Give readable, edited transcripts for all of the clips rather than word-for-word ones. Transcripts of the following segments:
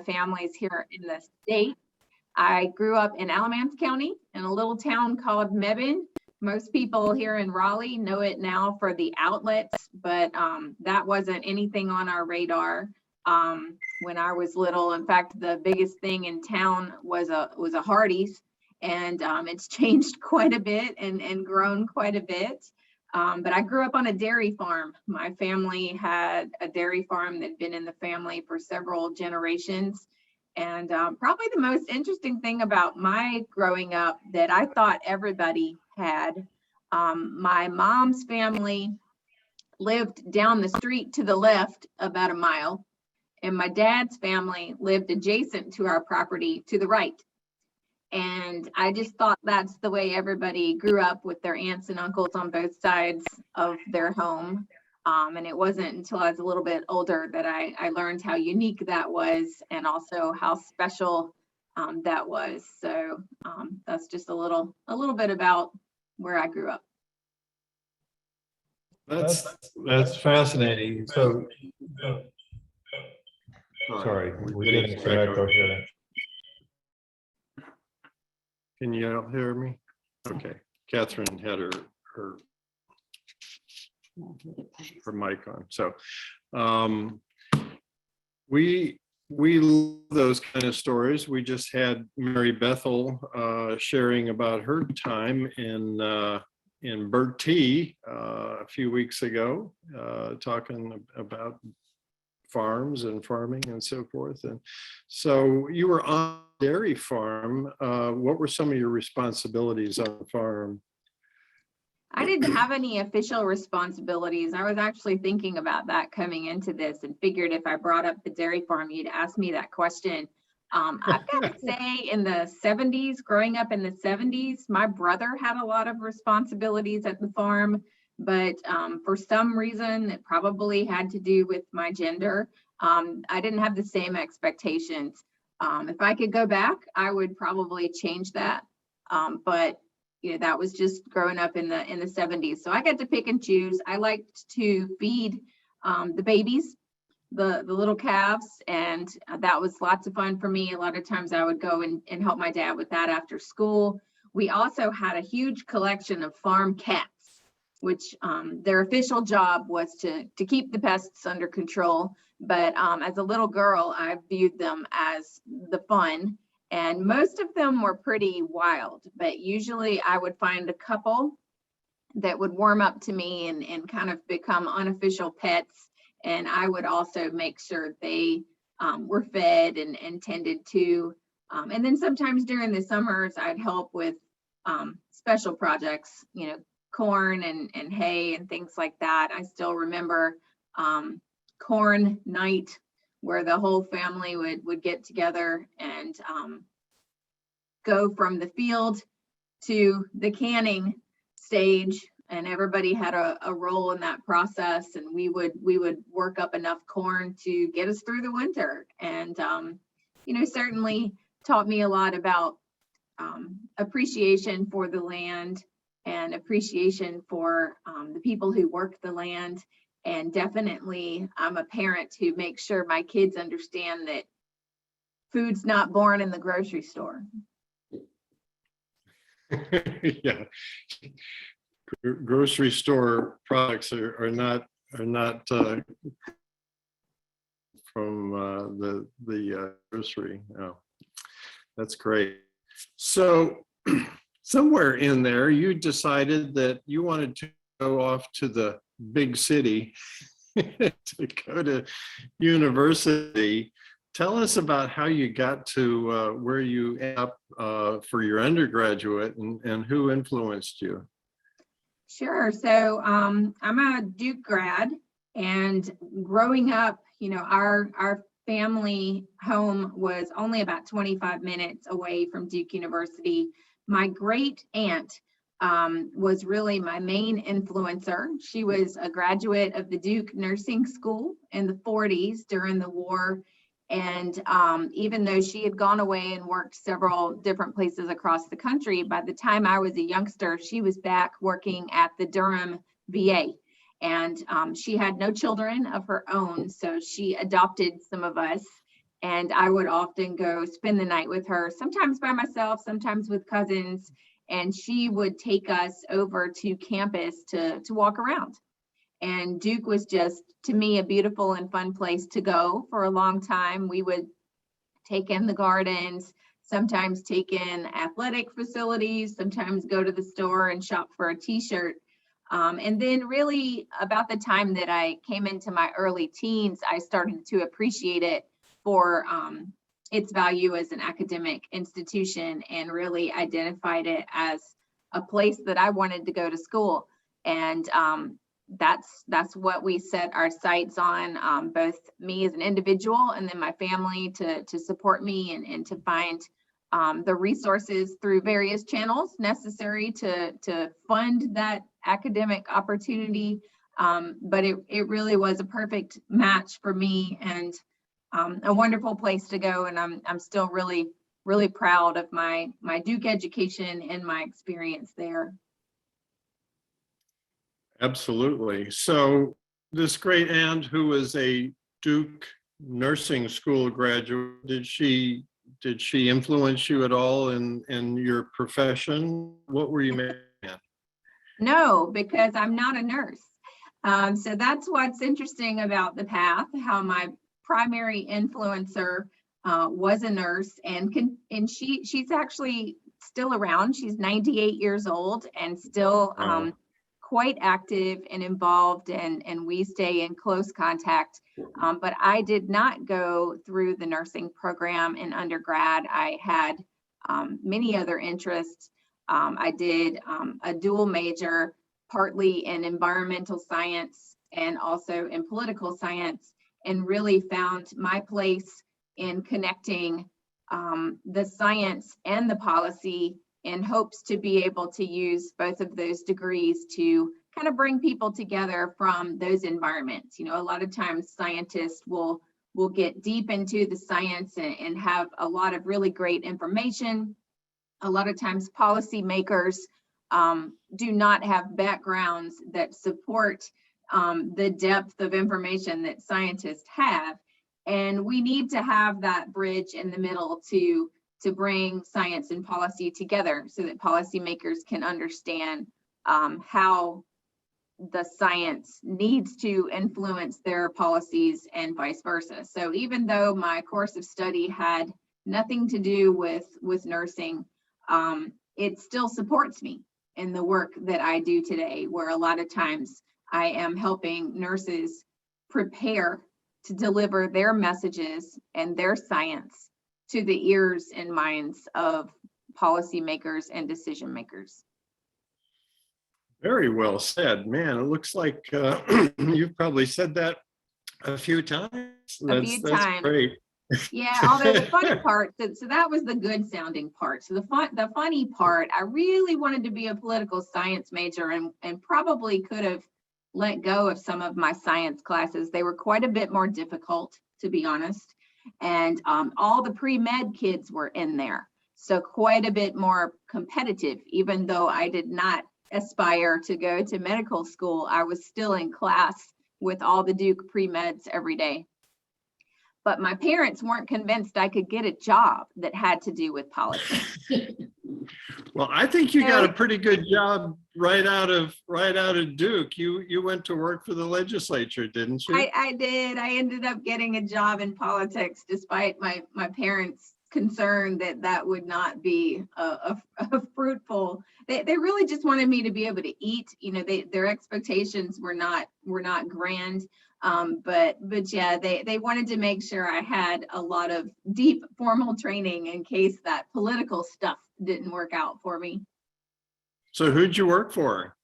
families here in the state. I grew up in Alamance County in a little town called Mebane. Most people here in Raleigh know it now for the outlets, but that wasn't anything on our radar when I was little. In fact, the biggest thing in town was a Hardee's, and it's changed quite a bit and grown quite a bit. But I grew up on a dairy farm. My family had a dairy farm that had been in the family for several generations. And probably the most interesting thing about my growing up that I thought everybody had, my mom's family lived down the street to the left about a mile, and my dad's family lived adjacent to our property to the right. And I just thought that's the way everybody grew up, with their aunts and uncles on both sides of their home. And it wasn't until I was a little bit older that I learned how unique that was, and also how special that was. So that's just a little bit about where I grew up. That's fascinating. So, sorry, we're getting some echo here. Can you all hear me? Okay, Catherine had her mic on. So we love those kind of stories. We just had Mary Bethel sharing about her time in Bertie a few weeks ago, talking about farms and farming and so forth. And so you were on a dairy farm. What were some of your responsibilities on the farm? I didn't have any official responsibilities. I was actually thinking about that coming into this, and figured if I brought up the dairy farm, you'd ask me that question. I've got to say, in the 70s, growing up in the 70s, my brother had a lot of responsibilities at the farm, but for some reason, it probably had to do with my gender. I didn't have the same expectations. If I could go back, I would probably change that. But you know, that was just growing up in the 70s. So I got to pick and choose. I liked to feed the babies, the little calves, and that was lots of fun for me. A lot of times I would go and help my dad with that after school. We also had a huge collection of farm cats, which their official job was to keep the pests under control. But as a little girl, I viewed them as the fun. And most of them were pretty wild, but usually I would find a couple that would warm up to me and kind of become unofficial pets. And I would also make sure they were fed and tended to. And then sometimes during the summers, I'd help with special projects, you know, corn and hay and things like that. I still remember corn night, where the whole family would get together and go from the field to the canning stage, and everybody had a role in that process, and we would work up enough corn to get us through the winter. And you know, certainly taught me a lot about appreciation for the land and appreciation for the people who work the land. And definitely, I'm a parent who makes sure my kids understand that food's not born in the grocery store. Yeah, grocery store products are not from the grocery. Oh, that's great. So somewhere in there, you decided that you wanted to go off to the big city to go to university. Tell us about how you got to where you ended up for your undergraduate, and who influenced you. Sure. So I'm a Duke grad, and growing up, you know, our family home was only about 25 minutes away from Duke University. My great aunt was really my main influencer. She was a graduate of the Duke Nursing School in the 40s during the war. And even though she had gone away and worked several different places across the country, by the time I was a youngster, she was back working at the Durham VA. And she had no children of her own, so she adopted some of us. And I would often go spend the night with her, sometimes by myself, sometimes with cousins. And she would take us over to campus to walk around. And Duke was just, to me, a beautiful and fun place to go for a long time. We would take in the gardens, sometimes take in athletic facilities, sometimes go to the store and shop for a t-shirt. And then really about the time that I came into my early teens, I started to appreciate it for its value as an academic institution, and really identified it as a place that I wanted to go to school. And that's what we set our sights on, both me as an individual and then my family to support me and to find the resources through various channels necessary to fund that academic opportunity. But it really was a perfect match for me, and a wonderful place to go. And I'm still really, really proud of my Duke education and my experience there. Absolutely. So this great aunt who was a Duke nursing school graduate, did she influence you at all in your profession? What were you making at? No, because I'm not a nurse. So that's what's interesting about the path, how my primary influencer was a nurse, and she's actually still around. She's 98 years old and still quite active and involved, and we stay in close contact. But I did not go through the nursing program in undergrad. I had many other interests. I did a dual major, partly in environmental science and also in political science, and really found my place in connecting the science and the policy, in hopes to be able to use both of those degrees to kind of bring people together from those environments. You know, a lot of times scientists will get deep into the science and have a lot of really great information. A lot of times policymakers do not have backgrounds that support the depth of information that scientists have. And we need to have that bridge in the middle to bring science and policy together, so that policymakers can understand how the science needs to influence their policies and vice versa. So even though my course of study had nothing to do with nursing, it still supports me in the work that I do today, where a lot of times I am helping nurses prepare to deliver their messages and their science to the ears and minds of policymakers and decision makers. Very well said. Man, it looks like you've probably said that a few times. That's great. Yeah, although the funny part, so that was the good sounding part. So the funny part, I really wanted to be a political science major, and probably could have let go of some of my science classes. They were quite a bit more difficult, to be honest. And all the pre-med kids were in there. So quite a bit more competitive. Even though I did not aspire to go to medical school, I was still in class with all the Duke pre-meds every day. But my parents weren't convinced I could get a job that had to do with politics. Well, I think you got a pretty good job right out of Duke. You went to work for the legislature, didn't you? I did. I ended up getting a job in politics, despite my parents' concern that would not be a fruitful. They really just wanted me to be able to eat. You know, their expectations were not grand. But yeah, they wanted to make sure I had a lot of deep formal training in case that political stuff didn't work out for me. So who'd you work for?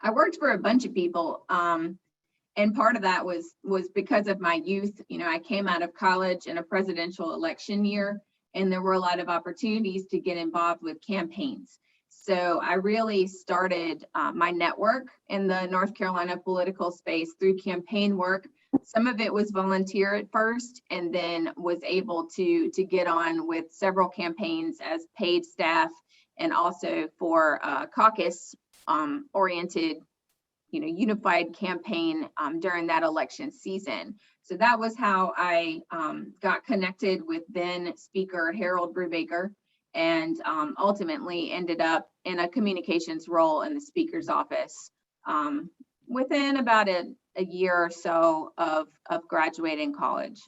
I worked for a bunch of people. And part of that was because of my youth. You know, I came out of college in a presidential election year, and there were a lot of opportunities to get involved with campaigns. So I really started my network in the North Carolina political space through campaign work. Some of it was volunteer at first, and then was able to get on with several campaigns as paid staff, and also for caucus oriented, unified campaign during that election season. So that was how I got connected with then Speaker Harold Brubaker, and ultimately ended up in a communications role in the Speaker's office within about a year or so of graduating college.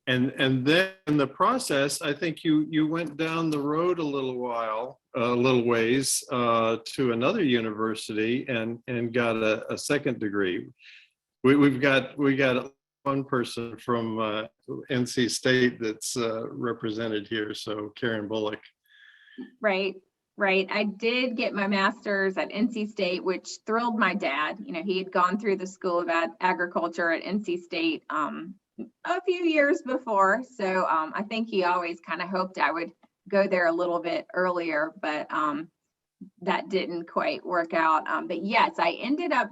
And then in the process, I think you went down the road a little ways to another university and got a second degree. We got one person from NC State that's represented here, so Karen Bullock. Right. I did get my master's at NC State, which thrilled my dad. He had gone through the School of Agriculture at NC State a few years before. So I think he always kind of hoped I would go there a little bit earlier, but that didn't quite work out. But yes, I ended up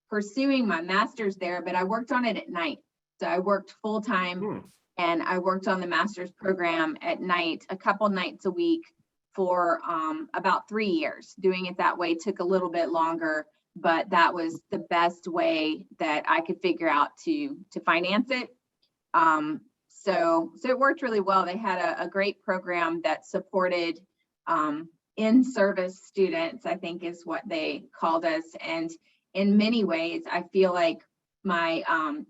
pursuing my master's there, but I worked on it at night. So I worked full time and I worked on the master's program at night, a couple nights a week for about 3 years. Doing it that way took a little bit longer, but that was the best way that I could figure out to finance it. So it worked really well. They had a great program that supported in-service students, I think is what they called us. And in many ways, I feel like my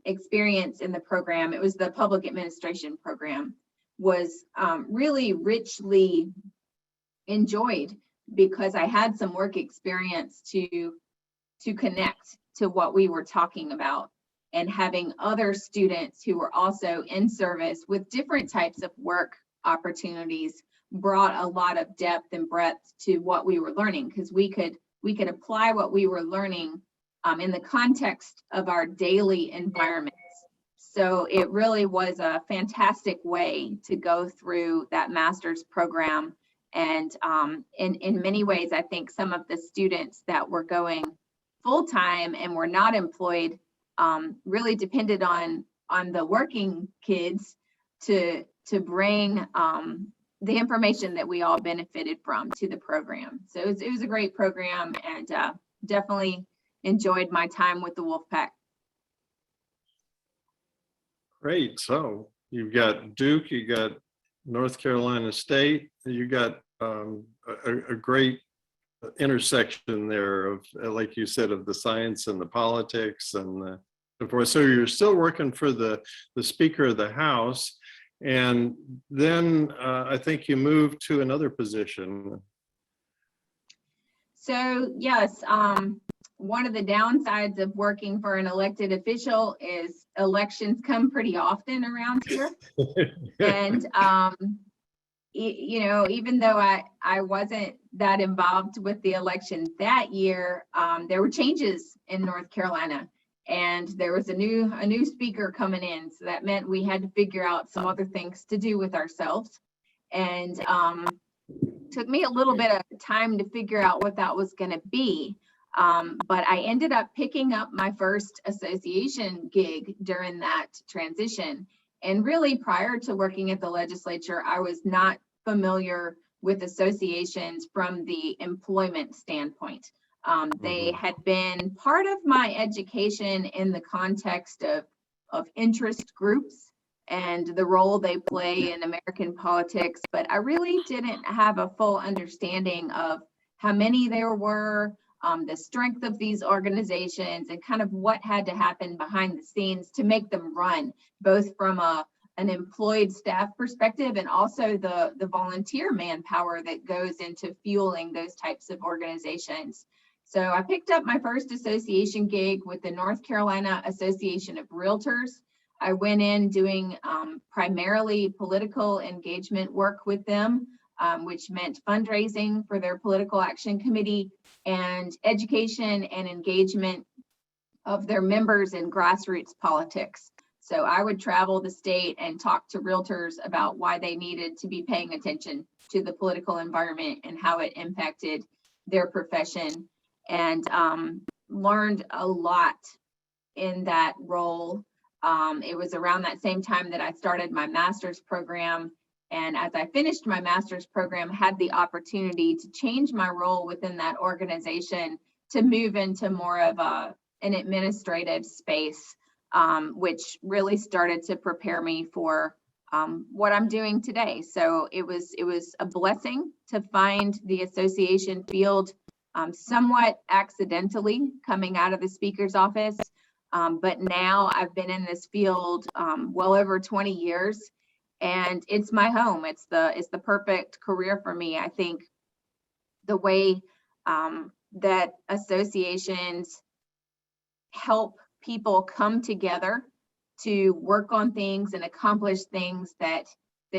experience in the program, it was the public administration program, was really richly enjoyed because I had some work experience to connect to what we were talking about, and having other students who were also in service with different types of work opportunities brought a lot of depth and breadth to what we were learning, because we could apply what we were learning in the context of our daily environments. So it really was a fantastic way to go through that master's program. And in many ways, I think some of the students that were going full-time and were not employed really depended on the working kids to bring the information that we all benefited from to the program. So it was a great program, and definitely enjoyed my time with the Wolfpack. Great. So you've got Duke, you got North Carolina State, you got a great intersection there of, like you said, of the science and the politics and so forth. So you're still working for the Speaker of the House, and then I think you moved to another position. So yes, one of the downsides of working for an elected official is elections come pretty often around here. And even though I wasn't that involved with the election that year, there were changes in North Carolina, and there was a new speaker coming in. So that meant we had to figure out some other things to do with ourselves. And took me a little bit of time to figure out what that was going to be. But I ended up picking up my first association gig during that transition. And really, prior to working at the legislature, I was not familiar with associations from the employment standpoint. They had been part of my education in the context of interest groups and the role they play in American politics, but I really didn't have a full understanding of how many there were, the strength of these organizations, and kind of what had to happen behind the scenes to make them run, both from an employed staff perspective and also the volunteer manpower that goes into fueling those types of organizations. So I picked up my first association gig with the North Carolina Association of Realtors. I went in doing primarily political engagement work with them, which meant fundraising for their political action committee and education and engagement of their members in grassroots politics. So I would travel the state and talk to realtors about why they needed to be paying attention to the political environment and how it impacted their profession, and learned a lot in that role. It was around that same time that I started my master's program, And as I finished my master's program, had the opportunity to change my role within that organization to move into more of an administrative space, which really started to prepare me for what I'm doing today. So it was a blessing to find the association field somewhat accidentally coming out of the speaker's office. But now I've been in this field well over 20 years, and it's my home. It's the perfect career for me. I think the way that associations help people come together to work on things and accomplish things that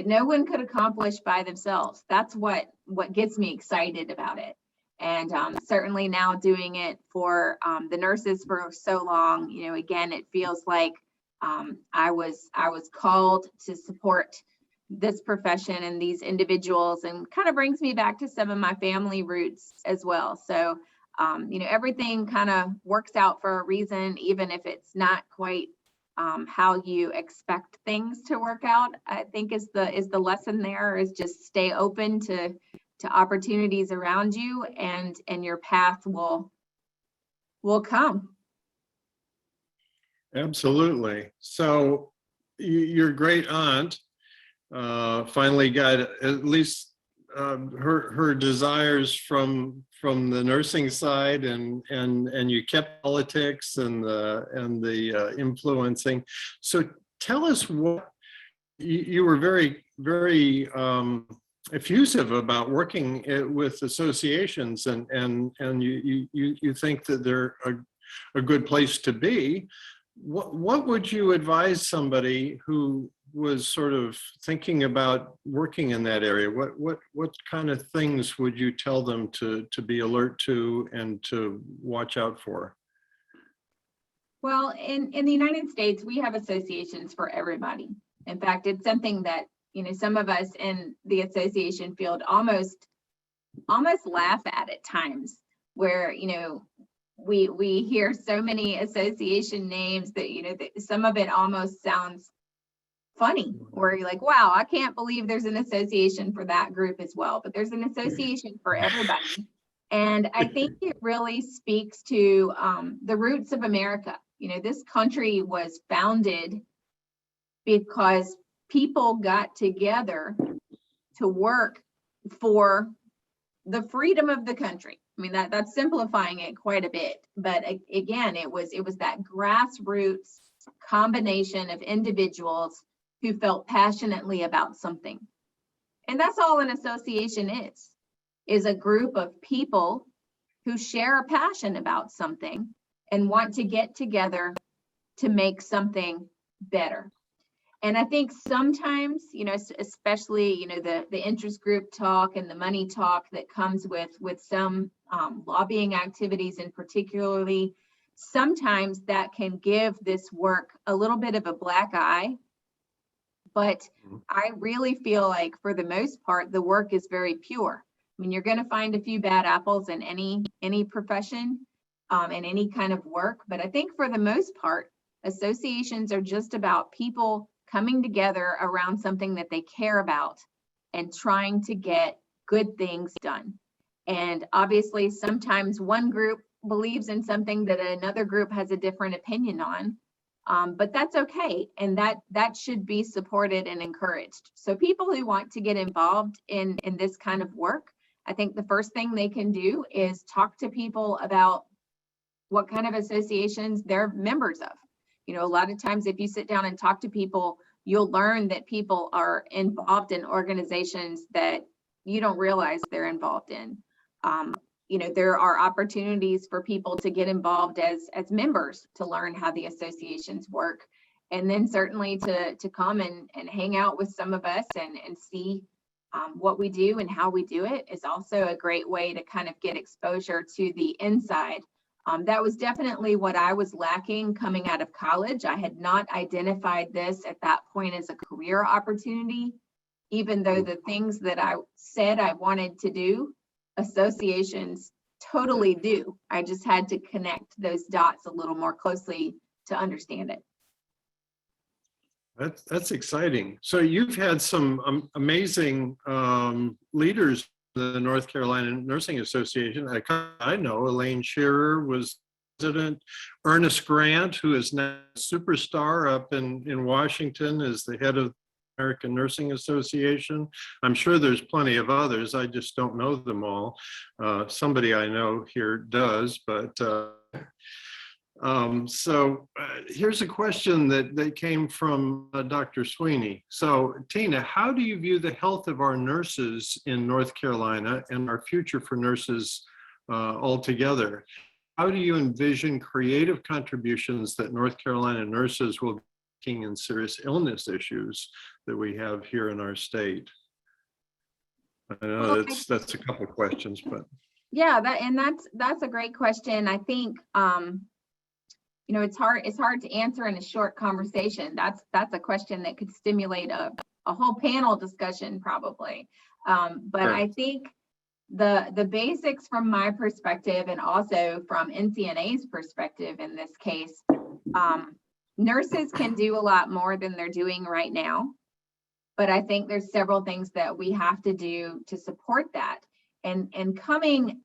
no one could accomplish by themselves. That's what gets me excited about it. And certainly now doing it for the nurses for so long, you know, again, it feels like I was called to support this profession and these individuals, and kind of brings me back to some of my family roots as well. So, you know, everything kind of works out for a reason, even if it's not quite how you expect things to work out. I think is the lesson there, is just stay open to opportunities around you, and your path will come. Absolutely. So your great aunt finally got at least her desires from the nursing side, and you kept politics and the influencing. So tell us what you were very effusive about working with associations, and you think that they're a good place to be. What would you advise somebody who was sort of thinking about working in that area? What kind of things would you tell them to be alert to and to watch out for? Well, in the United States, we have associations for everybody. In fact, it's something that, you know, some of us in the association field almost laugh at times, where, you know, we hear so many association names that, you know, that some of it almost sounds funny, where you're like, wow, I can't believe there's an association for that group as well. But there's an association for everybody. And I think it really speaks to the roots of America. You know, this country was founded because people got together to work for the freedom of the country. I mean, that's simplifying it quite a bit. But again, it was that grassroots combination of individuals who felt passionately about something. And that's all an association is a group of people who share a passion about something and want to get together to make something better. And I think sometimes, you know, especially, you know, the interest group talk and the money talk that comes with some lobbying activities, and particularly, sometimes that can give this work a little bit of a black eye. But I really feel like, for the most part, the work is very pure. I mean, you're going to find a few bad apples in any profession, in any kind of work. But I think for the most part, associations are just about people coming together around something that they care about and trying to get good things done. And obviously, sometimes one group believes in something that another group has a different opinion on. But that's okay. And that should be supported and encouraged. So people who want to get involved in this kind of work, I think the first thing they can do is talk to people about what kind of associations they're members of. You know, a lot of times if you sit down and talk to people, you'll learn that people are involved in organizations that you don't realize they're involved in. You know, there are opportunities for people to get involved as members to learn how the associations work. And then certainly to come and hang out with some of us and see what we do and how we do it is also a great way to kind of get exposure to the inside. That was definitely what I was lacking coming out of college. I had not identified this at that point as a career opportunity, even though the things that I said I wanted to do, associations totally do. I just had to connect those dots a little more closely to understand it. That's exciting. So you've had some amazing leaders in the North Carolina Nursing Association. I know Elaine Shearer was president. Ernest Grant, who is now a superstar up in Washington, is the head of the American Nursing Association. I'm sure there's plenty of others. I just don't know them all. Somebody I know here does, but here's a question that came from Dr. Sweeney. So Tina, how do you view the health of our nurses in North Carolina and our future for nurses altogether? How do you envision creative contributions that North Carolina nurses will be making in serious illness issues that we have here in our state? I know Well, that's a couple of questions, but yeah, that's a great question. I think it's hard to answer in a short conversation. That's a question that could stimulate a whole panel discussion probably. But sure. I think the basics from my perspective, and also from NCNA's perspective in this case, nurses can do a lot more than they're doing right now. But I think there's several things that we have to do to support that. And coming,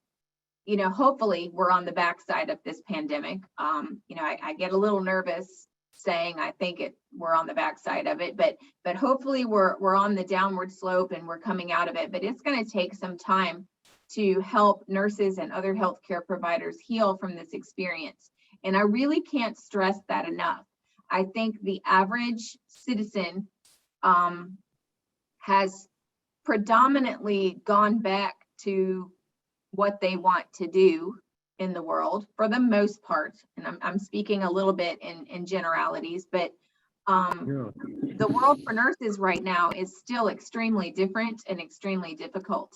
hopefully we're on the backside of this pandemic. I get a little nervous saying I think we're on the backside of it, but hopefully we're on the downward slope and we're coming out of it. But it's going to take some time to help nurses and other healthcare providers heal from this experience. And I really can't stress that enough. I think the average citizen has predominantly gone back to what they want to do in the world for the most part. And I'm speaking a little bit in generalities, but the world for nurses right now is still extremely different and extremely difficult.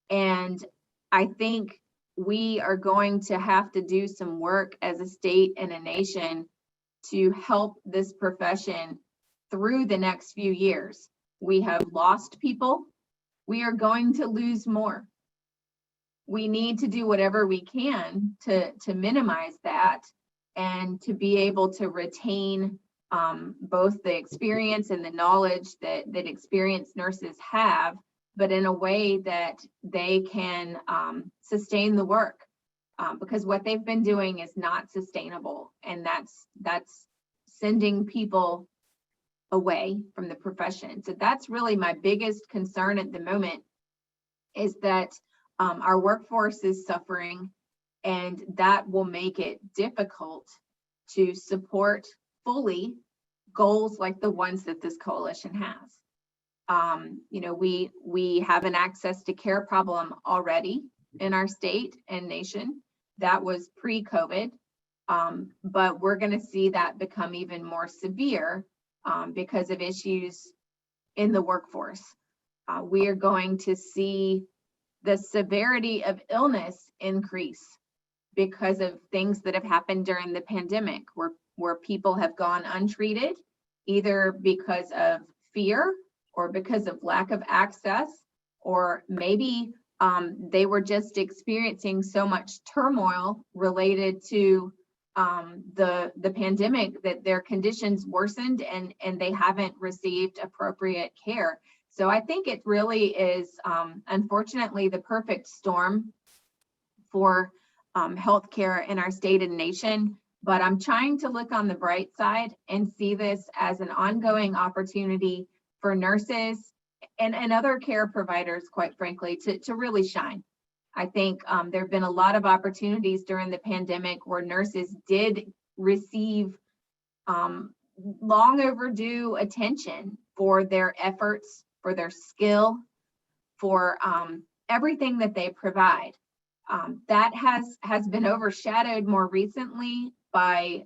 And I think we are going to have to do some work as a state and a nation to help this profession through the next few years. We have lost people. We are going to lose more. We need to do whatever we can to minimize that and to be able to retain both the experience and the knowledge that experienced nurses have, but in a way that they can sustain the work, because what they've been doing is not sustainable, and that's sending people away from the profession. So that's really my biggest concern at the moment, is that our workforce is suffering, and that will make it difficult to support fully goals like the ones that this coalition has. We have an access to care problem already in our state and nation. That was pre-COVID, but we're going to see that become even more severe because of issues in the workforce. We are going to see the severity of illness increase because of things that have happened during the pandemic, where people have gone untreated, either because of fear or because of lack of access, or maybe they were just experiencing so much turmoil related to the pandemic that their conditions worsened and they haven't received appropriate care. So I think it really is, unfortunately, the perfect storm for healthcare in our state and nation. But I'm trying to look on the bright side and see this as an ongoing opportunity for nurses and other care providers, quite frankly, to really shine. I think there have been a lot of opportunities during the pandemic where nurses did receive long overdue attention for their efforts, for their skill, for everything that they provide. That has been overshadowed more recently by,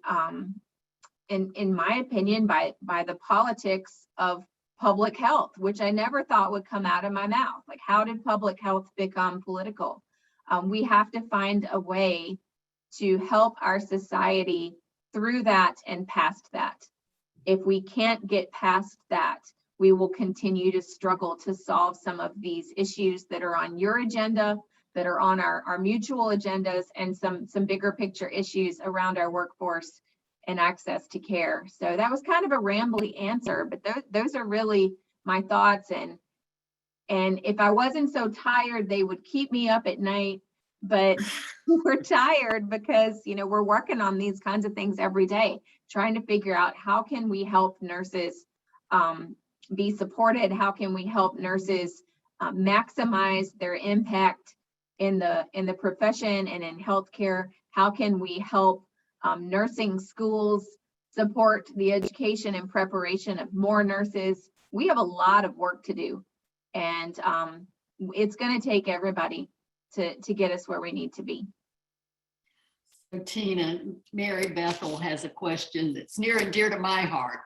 in my opinion, by the politics of public health, which I never thought would come out of my mouth. Like, how did public health become political? We have to find a way to help our society through that and past that. If we can't get past that, we will continue to struggle to solve some of these issues that are on your agenda, that are on our mutual agendas, and some bigger picture issues around our workforce and access to care. So that was kind of a rambly answer, but those are really my thoughts. And if I wasn't so tired, they would keep me up at night, but we're tired because, we're working on these kinds of things every day, trying to figure out how can we help nurses be supported? How can we help nurses maximize their impact in the profession and in healthcare? How can we help nursing schools support the education and preparation of more nurses? We have a lot of work to do, and it's going to take everybody to get us where we need to be. So Tina, Mary Bethel has a question that's near and dear to my heart.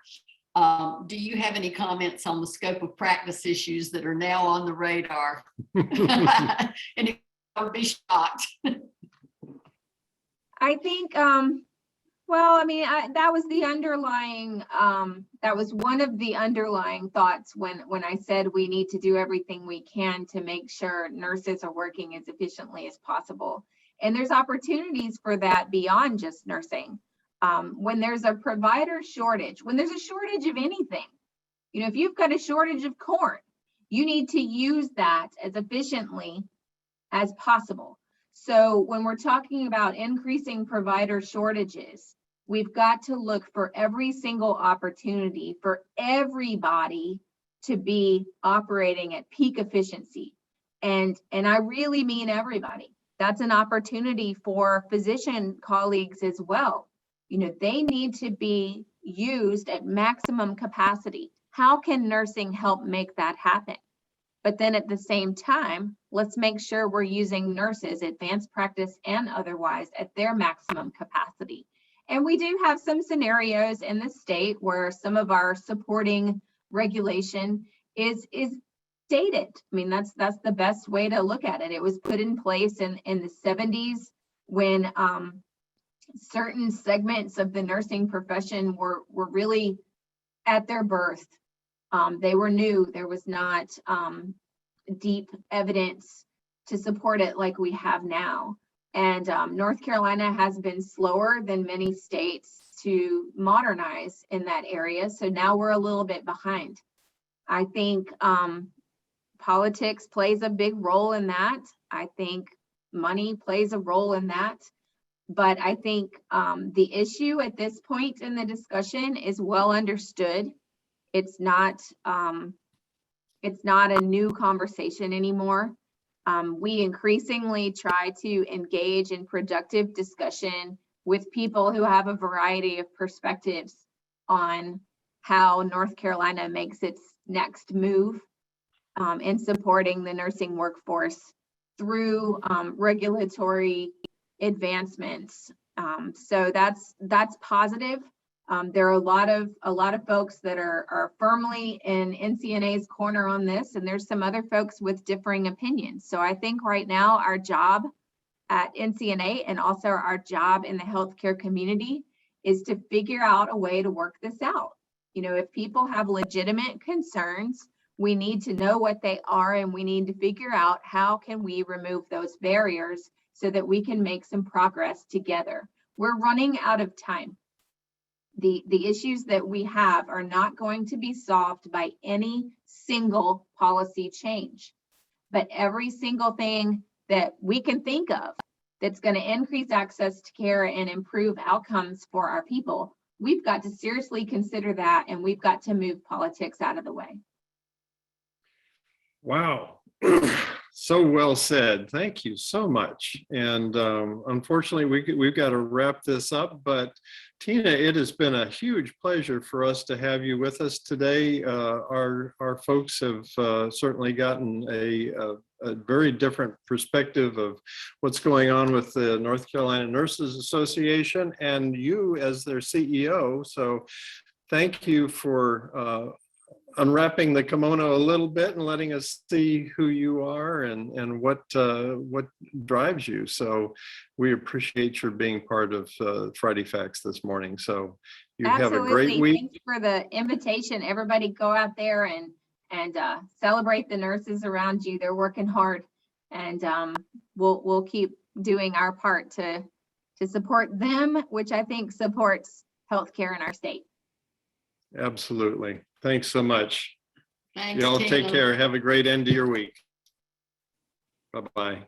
Do you have any comments on the scope of practice issues that are now on the radar? And I would be shocked. I think, well, I mean, that was the underlying, that was one of the underlying thoughts when I said we need to do everything we can to make sure nurses are working as efficiently as possible. And there's opportunities for that beyond just nursing. When there's a provider shortage, when there's a shortage of anything, if you've got a shortage of corn, you need to use that as efficiently as possible. So when we're talking about increasing provider shortages, we've got to look for every single opportunity for everybody to be operating at peak efficiency. And I really mean everybody. That's an opportunity for physician colleagues as well. They need to be used at maximum capacity. How can nursing help make that happen? But then at the same time, let's make sure we're using nurses, advanced practice and otherwise, at their maximum capacity. And we do have some scenarios in the state where some of our supporting regulation is dated. I mean, that's the best way to look at it. It was put in place in the 70s when certain segments of the nursing profession were really at their birth. They were new. There was not deep evidence to support it like we have now. And North Carolina has been slower than many states to modernize in that area. So now we're a little bit behind. I think politics plays a big role in that. I think money plays a role in that. But I think the issue at this point in the discussion is well understood. It's not a new conversation anymore. We increasingly try to engage in productive discussion with people who have a variety of perspectives on how North Carolina makes its next move in supporting the nursing workforce through regulatory advancements. So that's positive. There are a lot of folks that are firmly in NCNA's corner on this, and there's some other folks with differing opinions. So I think right now our job at NCNA and also our job in the healthcare community is to figure out a way to work this out. If people have legitimate concerns, we need to know what they are, and we need to figure out how can we remove those barriers so that we can make some progress together. We're running out of time. The issues that we have are not going to be solved by any single policy change, but every single thing that we can think of that's going to increase access to care and improve outcomes for our people, we've got to seriously consider that, and we've got to move politics out of the way. Wow. So well said. Thank you so much. And unfortunately, we've got to wrap this up. But Tina, it has been a huge pleasure for us to have you with us today. Our folks have certainly gotten a very different perspective of what's going on with the North Carolina Nurses Association and you as their CEO. So thank you for unwrapping the kimono a little bit and letting us see who you are and what drives you. So we appreciate your being part of Friday Facts this morning. So you Absolutely. have a great week. Thanks for the invitation. Everybody go out there and celebrate the nurses around you. They're working hard, and we'll keep doing our part to support them, which I think supports healthcare in our state. Absolutely. Thanks so much. Thanks, Y'all take Tina. care. Have a great end of your week. Bye-bye.